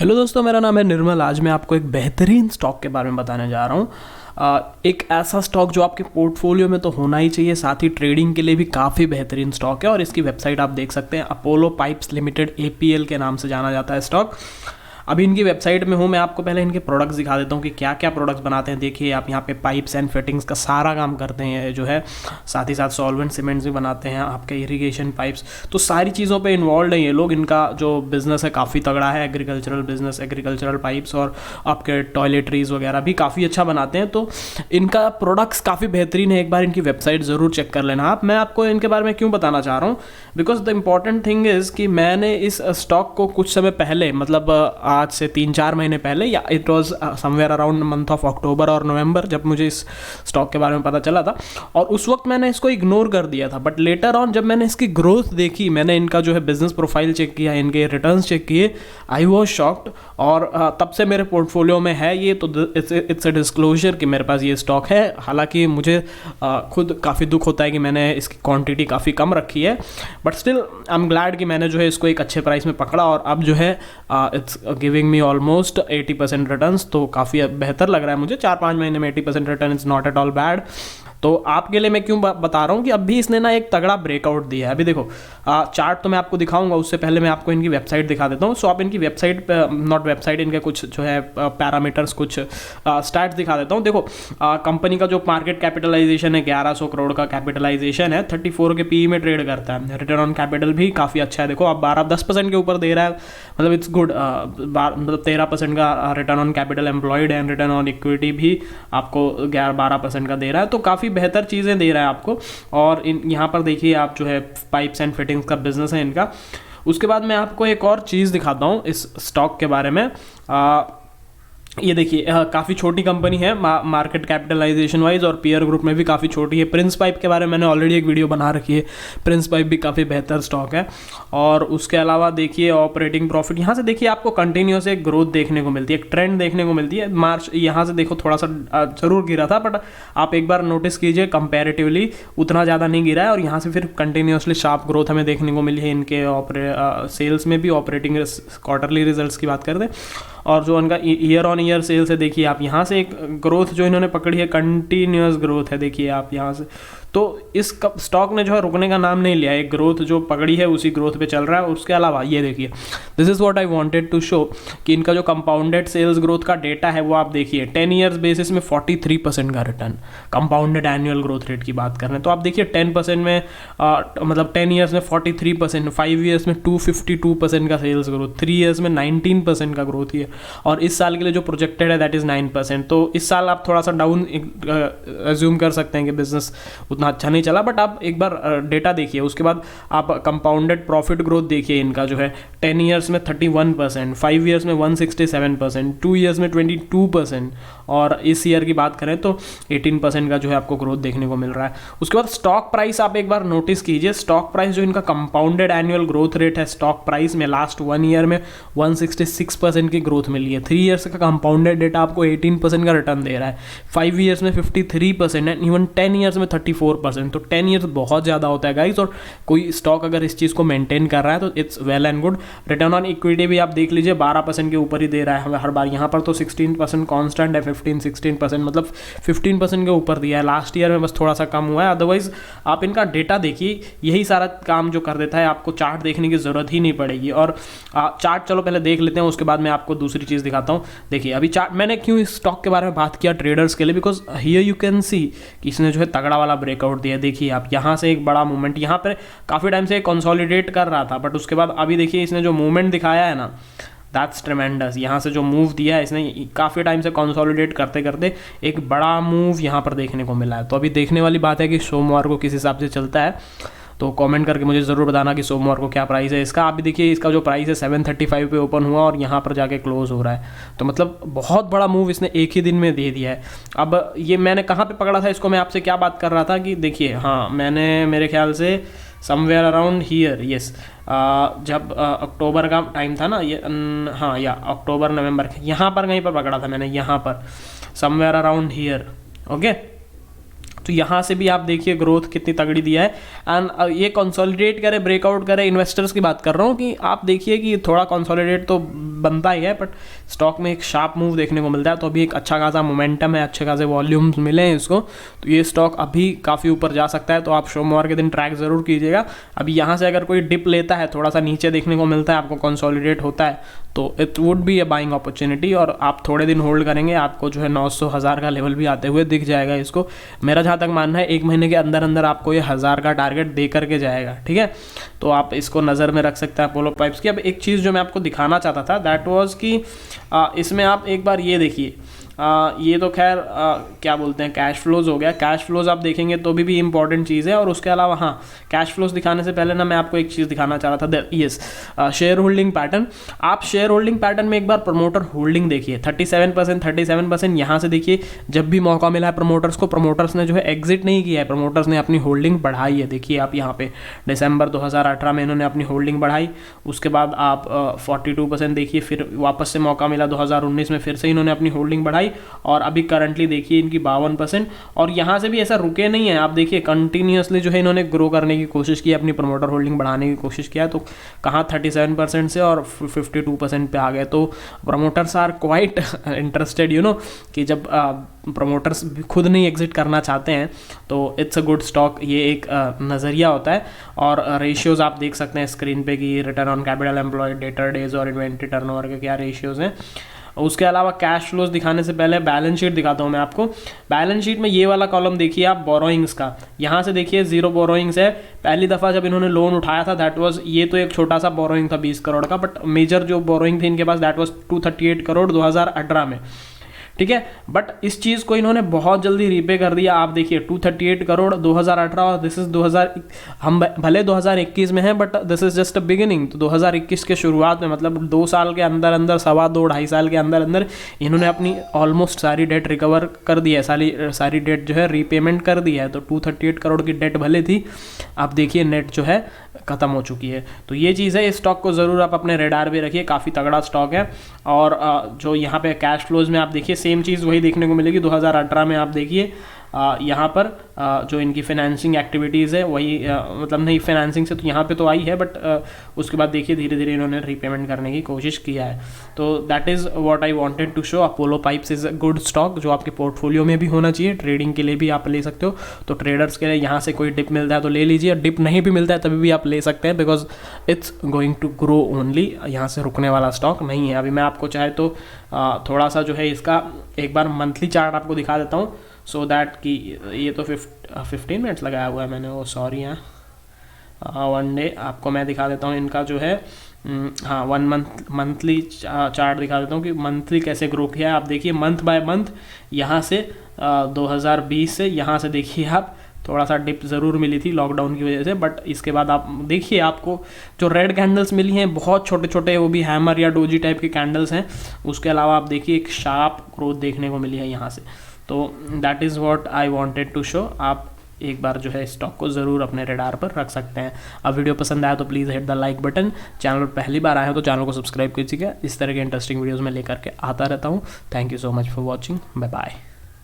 Hello दोस्तों, मेरा नाम है निर्मल। आज मैं आपको एक बेहतरीन स्टॉक के बारे में बताने जा रहा हूँ। एक ऐसा स्टॉक जो आपके पोर्टफोलियो में तो होना ही चाहिए, साथ ही ट्रेडिंग के लिए भी काफ़ी बेहतरीन स्टॉक है। और इसकी वेबसाइट आप देख सकते हैं, अपोलो पाइप्स लिमिटेड APL के नाम से जाना जाता है स्टॉक। अभी इनकी वेबसाइट में हूँ मैं, आपको पहले इनके प्रोडक्ट्स दिखा देता हूँ कि क्या क्या प्रोडक्ट्स बनाते हैं। देखिए आप यहाँ पे पाइप्स एंड फिटिंग्स का सारा काम करते हैं जो है, साथ ही साथ सॉल्वेंट सीमेंट्स भी बनाते हैं, आपके इरिगेशन पाइप्स, तो सारी चीज़ों पे इन्वॉल्व है ये लोग। इनका जो बिज़नेस है काफ़ी तगड़ा है, एग्रीकल्चरल बिजनेस, एग्रीकल्चरल पाइप्स और आपके टॉयलेटरीज वगैरह भी काफ़ी अच्छा बनाते हैं। तो इनका प्रोडक्ट्स काफ़ी बेहतरीन है, एक बार इनकी वेबसाइट ज़रूर चेक कर लेना आप। मैं आपको इनके बारे में क्यों बताना चाह रहा हूँ, because the important thing is कि मैंने इस स्टॉक को कुछ समय पहले, मतलब आज से 3-4 महीने पहले, या it was somewhere around month of October और नवंबर, जब मुझे इस स्टॉक के बारे में पता चला था, और उस वक्त मैंने इसको इग्नोर कर दिया था। बट लेटर ऑन जब मैंने इसकी ग्रोथ देखी, मैंने इनका जो है बिजनेस प्रोफाइल चेक किया, इनके रिटर्न्स चेक किए, आई वॉज शॉक्ड। और तब से मेरे पोर्टफोलियो में है ये। तो इट्स अ डिस्क्लोजर कि मेरे पास ये स्टॉक है। हालांकि मुझे खुद काफ़ी दुख होता है कि मैंने इसकी क्वांटिटी काफ़ी कम रखी है, but still I am glad कि मैंने जो है इसको एक अच्छे प्राइस में पकड़ा, और अब जो है it's giving me almost 80% returns. तो काफ़ी बेहतर लग रहा है मुझे। 4-5 महीने में 80% return is not at all bad. तो आपके लिए मैं क्यों बता रहा हूँ कि अभी इसने ना एक तगड़ा ब्रेकआउट दिया है। अभी देखो चार्ट तो मैं आपको दिखाऊंगा, उससे पहले मैं आपको इनकी वेबसाइट दिखा देता हूँ। सो आप इनकी वेबसाइट पे, नॉट वेबसाइट, इनके कुछ जो है पैरामीटर्स, कुछ स्टैट्स दिखा देता हूँ। देखो कंपनी का जो मार्केट कैपिटलाइजेशन है 1100 करोड़ का कैपिटलाइजेशन है, 34 के PE में ट्रेड करता है। रिटर्न ऑन कैपिटल भी काफ़ी अच्छा है। देखो आप 10% के ऊपर दे रहा है, मतलब इट्स गुड। मतलब 13% का return on capital employed and return on equity भी आपको 11-12% का दे रहा है। तो काफ़ी बेहतर चीज़ें दे रहा है आपको। और यहाँ पर देखिए आप जो है पाइप्स एंड फिटिंग्स का बिजनेस है इनका। उसके बाद मैं आपको एक और चीज़ दिखाता हूँ इस स्टॉक के बारे में। ये देखिए काफ़ी छोटी कंपनी है मार्केट कैपिटलाइजेशन वाइज, और पीयर ग्रुप में भी काफ़ी छोटी है। प्रिंस पाइप के बारे में मैंने ऑलरेडी एक वीडियो बना रखी है। प्रिंस पाइप भी काफ़ी बेहतर स्टॉक है। और उसके अलावा देखिए ऑपरेटिंग प्रॉफिट, यहाँ से देखिए आपको कंटिन्यूस एक ग्रोथ देखने को मिलती है, एक ट्रेंड देखने को मिलती है। मार्च यहाँ से देखो थोड़ा सा जरूर गिरा था, बट आप एक बार नोटिस कीजिए कंपेरेटिवली उतना ज़्यादा नहीं गिरा है। और यहाँ से फिर कंटिन्यूसली शार्प ग्रोथ हमें देखने को मिली है इनके सेल्स में भी। ऑपरेटिंग क्वार्टरली रिजल्ट्स की बात करते हैं, और जो उनका ईयर ऑन ईयर सेल्स है, देखिए आप यहाँ से एक ग्रोथ जो इन्होंने पकड़ी है, कंटिन्यूअस ग्रोथ है। देखिए आप यहाँ से, तो इस स्टॉक ने जो है रुकने का नाम नहीं लिया, एक ग्रोथ जो पकड़ी है उसी ग्रोथ पे चल रहा है। उसके अलावा ये देखिए, this is what I wanted to show, कि इनका जो कंपाउंडेड सेल्स ग्रोथ का डेटा है वो आप देखिए 10 ईयर्स बेसिस में 43% का return, compounded annual growth rate की बात कर रहे हैं। तो आप देखिए 10% में मतलब 10 ईयर्स में 43%, 5 ईयर्स में 252% का सेल्स ग्रोथ, 3 ईयर्स में 19% का ग्रोथ ही है। और इस साल के लिए जो प्रोजेक्टेड है दैट इज़ 9%। तो इस साल आप थोड़ा सा डाउन एज्यूम कर सकते हैं कि बिजनेस उतना अच्छा नहीं चला, बट आप एक बार डेटा देखिए। उसके बाद आप कंपाउंडेड प्रॉफिट ग्रोथ देखिए इनका जो है 10 ईयर्स में 31%, 5 ईयर्स में 167%, 2 ईयर्स में 22%, और इस ईयर की बात करें तो 18% का जो है आपको ग्रोथ देखने को मिल रहा है। उसके बाद स्टॉक प्राइस आप एक बार नोटिस कीजिए, स्टॉक प्राइस जो इनका कंपाउंडेड एनुअल ग्रोथ रेट है स्टॉक प्राइस में, लास्ट 1 ईयर में 166% की ग्रोथ मिली है। 3 ईयर्स का कंपाउंडेड डेटा आपको 18% का रिटर्न दे रहा है, 5 ईयर्स में 53% एंड इवन 10 ईयर्स में 34%। तो 10 ईयर्स बहुत ज़्यादा होता है गाइस, और कोई स्टॉक अगर इस चीज़ को मेंटेन कर रहा है तो it's well and good. Return on equity भी आप देख लीजिए 12% के ऊपर ही दे रहा है हर बार। यहाँ पर तो 16% कांस्टेंट है, 15-16%, मतलब 15% के ऊपर दिया है। लास्ट ईयर में बस थोड़ा सा कम हुआ है, अदरवाइज आप इनका डेटा देखिए, यही सारा काम जो कर देता है। आपको चार्ट देखने की ज़रूरत ही नहीं पड़ेगी। और चार्ट चलो पहले देख लेते हैं, उसके बाद मैं आपको दूसरी चीज़ दिखाता हूँ। देखिए अभी चार्ट, मैंने क्यों इस स्टॉक के बारे में बात किया ट्रेडर्स के लिए, because here you can see कि इसने जो है तगड़ा वाला ब्रेकआउट दिया। देखिए आप यहाँ से एक बड़ा मूवमेंट, यहाँ पर काफ़ी टाइम से कंसोलिडेट कर रहा था, बट उसके बाद अभी देखिए इसने जो मूवमेंट दिखाया है ना, दैट्स ट्रेमेंडस। यहाँ से जो मूव दिया है इसने, काफ़ी टाइम से कंसोलिडेट करते करते एक बड़ा मूव यहाँ पर देखने को मिला है। तो अभी देखने वाली बात है कि सोमवार को किस हिसाब से चलता है। तो कमेंट करके मुझे ज़रूर बताना कि सोमवार को क्या प्राइस है इसका। अभी देखिए इसका जो प्राइस है 735 पे ओपन हुआ और यहाँ पर जाके क्लोज हो रहा है। तो मतलब बहुत बड़ा मूव इसने एक ही दिन में दे दिया है। अब ये मैंने कहाँ पे पकड़ा था इसको, मैं आपसे क्या बात कर रहा था कि देखिए, हाँ मैंने मेरे ख्याल से समवेयर अराउंड हियर, यस, जब अक्टूबर का टाइम था ना ये, हाँ या अक्टूबर नवंबर, यहाँ पर कहीं पर पकड़ा था मैंने, यहाँ पर समवेयर अराउंड हियर, ओके। तो यहाँ से भी आप देखिए ग्रोथ कितनी तगड़ी दिया है। एंड ये कंसोलिडेट करे, ब्रेकआउट करे, इन्वेस्टर्स की बात कर रहा हूँ कि आप देखिए कि थोड़ा कंसोलिडेट तो बनता ही है, बट स्टॉक में एक शार्प मूव देखने को मिलता है। तो अभी एक अच्छा खासा मोमेंटम है, अच्छे खासे वॉल्यूम्स मिले हैं इसको, तो ये स्टॉक अभी काफ़ी ऊपर जा सकता है। तो आप सोमवार के दिन ट्रैक ज़रूर कीजिएगा। अभी यहाँ से अगर कोई डिप लेता है, थोड़ा सा नीचे देखने को मिलता है, आपको कंसोलिडेट होता है, तो it would be a buying opportunity, और आप थोड़े दिन होल्ड करेंगे, आपको जो है 900-1000 का लेवल भी आते हुए दिख जाएगा इसको। मेरा जहाँ तक मानना है 1 महीने के अंदर अंदर आपको ये 1000 का टारगेट दे करके जाएगा, ठीक है। तो आप इसको नज़र में रख सकते हैं अपोलो पाइप्स की। अब एक चीज़ जो मैं आपको दिखाना चाहता था दैट वाज कि इसमें आप एक बार ये देखिए, ये तो खैर क्या बोलते हैं, कैश फ्लोज हो गया। कैश फ्लोज आप देखेंगे तो भी इंपॉर्टेंट चीज़ है। और उसके अलावा हाँ, कैश फ्लोज दिखाने से पहले ना मैं आपको एक चीज़ दिखाना चाह रहा था, यस, शेयर होल्डिंग पैटर्न। आप शेयर होल्डिंग पैटर्न में एक बार प्रमोटर होल्डिंग देखिए, 37%। यहाँ से देखिए जब भी मौका मिला है प्रमोटर्स को, प्रमोटर्स ने जो है एग्जिट नहीं किया है, प्रमोटर्स ने अपनी होल्डिंग बढ़ाई है। देखिए आप यहाँ पे दिसंबर 2018 में इन्होंने अपनी होल्डिंग बढ़ाई, उसके बाद आप 42% देखिए, फिर वापस से मौका मिला 2019 में, फिर से इन्होंने अपनी होल्डिंग बढ़ाई, और अभी करंटली देखिए इनकी 52%। और यहाँ से भी ऐसा रुके नहीं है, आप देखिए कंटिन्यूसली जो है इन्होंने ग्रो करने की कोशिश की, अपनी प्रमोटर होल्डिंग बढ़ाने की कोशिश किया। तो कहाँ 37% से और 52% पे आ गए। तो promoters are quite interested, you know, कि जब प्रमोटर्स खुद नहीं एग्जिट करना चाहते हैं तो इट्स अ गुड स्टॉक। ये एक नज़रिया होता है। और रेशियोज़ आप देख सकते हैं स्क्रीन पे कि return on capital employed, debtor days और इन्वेंट्री टर्नओवर के क्या रेशियोज़ हैं। उसके अलावा कैश फ्लोज दिखाने से पहले बैलेंस शीट दिखाता हूँ मैं आपको। बैलेंस शीट में ये वाला कॉलम देखिए आप, बोरोइंग्स का, यहाँ से देखिए 0 बोरोइंग्स है। पहली दफ़ा जब इन्होंने लोन उठाया था दैट वाज, ये तो एक छोटा सा बोरोइंग था 20 करोड़ का, बट मेजर जो बोरोइंग थी इनके पास दैट वाज 238 करोड़ 2018 में, ठीक है। बट इस चीज़ को इन्होंने बहुत जल्दी रीपे कर दिया। आप देखिए 238 करोड़ 2018, और दिस इज़ 2000, हम भले 2021 में हैं but this is just a beginning. तो 2021 के शुरुआत में, मतलब 2 साल के अंदर अंदर, 2.5 साल के अंदर अंदर इन्होंने अपनी ऑलमोस्ट सारी डेट रिकवर कर दी है, सारी डेट जो है रीपेमेंट कर दी है। तो 238 करोड़ की डेट भले थी, आप देखिए नेट जो है ख़त्म हो चुकी है। तो ये चीज़ है, इस स्टॉक को ज़रूर आप अपने रेडार पे रखिए, काफ़ी तगड़ा स्टॉक है। और जो यहाँ पे कैश फ्लोज में आप देखिए सेम चीज़ वही देखने को मिलेगी। 2018 में आप देखिए यहाँ पर जो इनकी फाइनेंसिंग एक्टिविटीज़ है वही, मतलब नहीं फाइनेंसिंग से तो यहाँ पे तो आई है, बट उसके बाद देखिए धीरे धीरे इन्होंने रीपेमेंट करने की कोशिश किया है। तो that is what I wanted to show. Apollo Pipes is a good stock जो आपके पोर्टफोलियो में भी होना चाहिए, ट्रेडिंग के लिए भी आप ले सकते हो। तो ट्रेडर्स के लिए यहाँ से कोई डिप मिलता है तो ले लीजिए, डिप नहीं भी मिलता है तभी भी आप ले सकते हैं, because it's going to grow only. यहाँ से रुकने वाला स्टॉक नहीं है। अभी मैं आपको चाहे तो थोड़ा सा जो है इसका एक बार मंथली चार्ट आपको दिखा देता हूँ, सो दैट कि ये तो 15 मिनट्स लगाया हुआ है मैंने, वो सॉरी, यहाँ 1 डे आपको मैं दिखा देता हूँ इनका जो है, हाँ 1 मंथली चार्ट दिखा देता हूँ कि मंथली कैसे ग्रो किया है। आप देखिए मंथ बाय मंथ, यहाँ से 2020 से यहाँ से देखिए आप, थोड़ा सा डिप ज़रूर मिली थी लॉकडाउन की वजह से, बट इसके बाद आप देखिए आपको जो रेड कैंडल्स मिली हैं बहुत छोटे छोटे, वो भी हैमर या डोजी टाइप के कैंडल्स हैं। उसके अलावा आप देखिए एक शार्प ग्रोथ देखने को मिली है यहाँ से। तो that is what I wanted to show. आप एक बार जो है स्टॉक को ज़रूर अपने रेडार पर रख सकते हैं। अब वीडियो पसंद आया तो please hit the like button. Channel पर पहली बार आए हो तो चैनल को सब्सक्राइब कीजिएगा। इस तरह के इंटरेस्टिंग वीडियोज़ में लेकर के आता रहता हूँ। Thank you so much for watching. Bye bye.